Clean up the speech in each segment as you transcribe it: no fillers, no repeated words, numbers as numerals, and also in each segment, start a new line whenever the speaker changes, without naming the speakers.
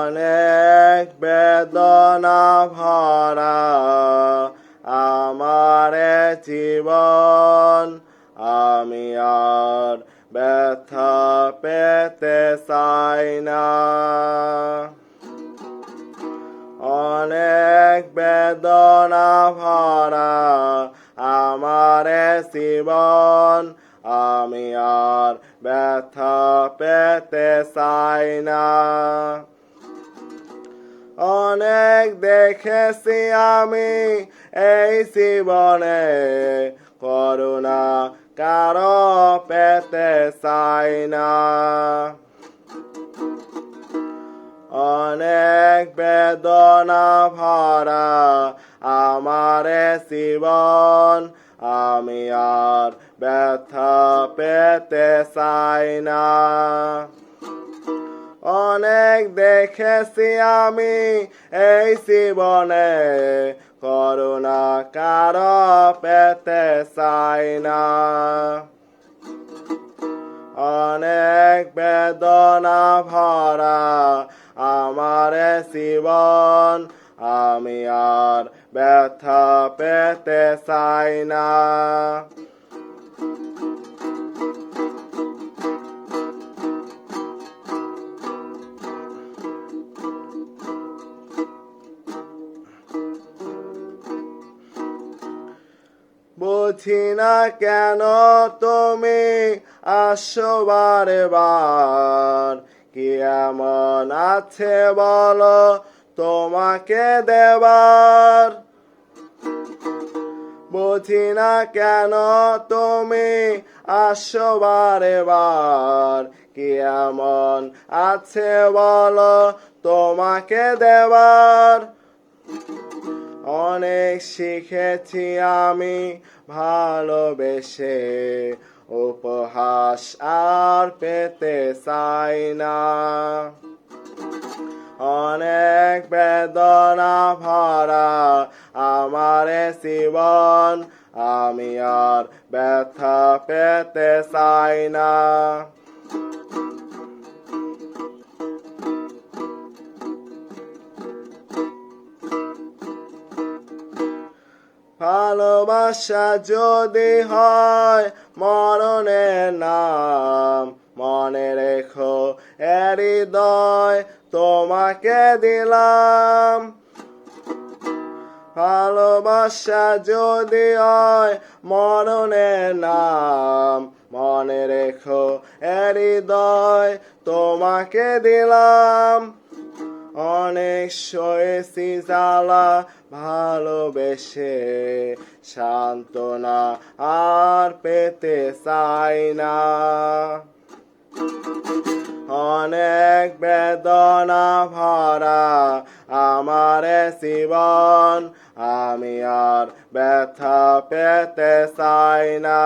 অনেক বেদনা ভরা আমার জীবন, আমি আর ব্যথা পেতে চাই না। অনেক বেদনা ভরা আমার জীবন, আমি আর ব্যথা পেতে চাই না। অনেক দেখেছি আমি এই জীবনে, করুণা কারো পেতে চাই না। অনেক বেদনা ভরা আমার জীবন, আমি আর ব্যথা পেতে চাই না। অনেক দেখেছি আমি এই জীবনে, করুণা কারো পেতে চাই না। অনেক বেদনা ভরা আমার জীবন, আমি আর ব্যথা পেতে চাই না। বুঝি না কেন তুমি আসো বারে বার, কি এমন আছে বলো তোমাকে দেবার। বুঝি না কেন তুমি আসো বারে বার, কি এমন আছে বলো তোমাকে দেবার। অনেক শিখেছি আমি ভালোবেসে, উপহাস আর পেতে চাই না। অনেক বেদনা ভরা আমার জীবন, আমি আর ব্যথা পেতে চাই না। ভালোবাসা যদি হয় মরণের নাম, মনে রেখো হৃদয় তোমাকে দিলাম। ভালোবাসা যদি হয় মরণের নাম, মনে রেখো হৃদয় তোমাকে দিলাম। অনেক সয়েছি জ্বালা ভালোবেসে, সান্ত্বনা আর পেতে চাই না। অনেক বেদনা ভরা আমার জীবন, আমি আর ব্যথা পেতে চাই না।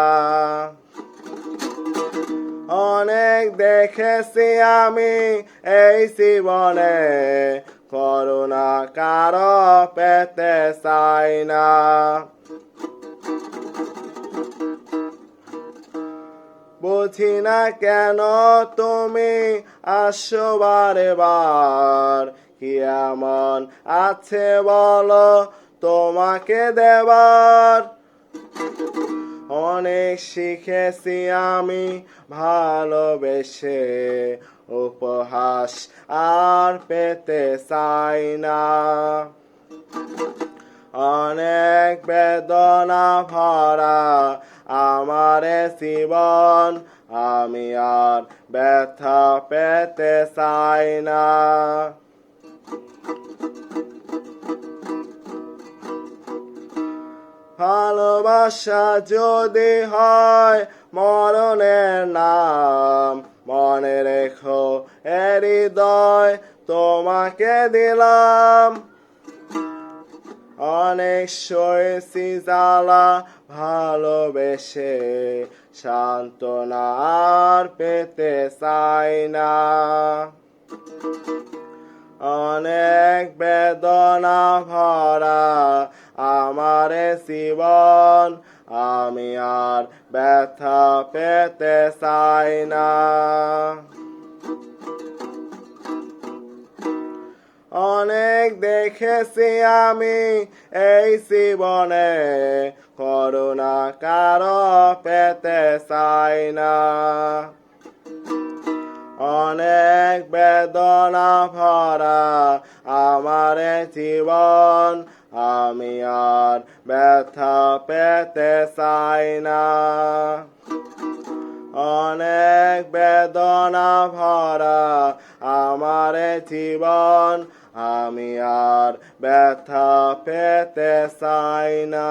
অনেক দেখেছি আমি এই জীবনে, করুণা কারো পেতে চাই না। বুঝি না কেন তুমি আসো বারে বার, কি এমন আছে বলো তোমাকে দেবার। অনেক শিখেছি আমি ভালোবেসে, উপহাস আর পেতে চাই না। অনেক বেদনা ভরা আমার জীবন, আমি আর ব্যথা পেতে চাই না। ভালোবাসা যদি হয় মরণের নাম, মনে রেখো হৃদয় তোমাকে দিলাম। অনেক সয়েছি জ্বালা ভালোবেসে, সান্ত্বনা আর পেতে চাই না। অনেক বেদনা ভরা আমার জীবন, আমি আর ব্যথা পেতে চাই না। অনেক দেখেছি আমি এই জীবনে, করুণা কারো পেতে চাই না। অনেক বেদনা ভরা আমার এ জীবন, আমি আর ব্যথা পেতে চাই না। অনেক বেদনা ভরা আমার এ জীবন, আমি আর ব্যথা পেতে চাই না।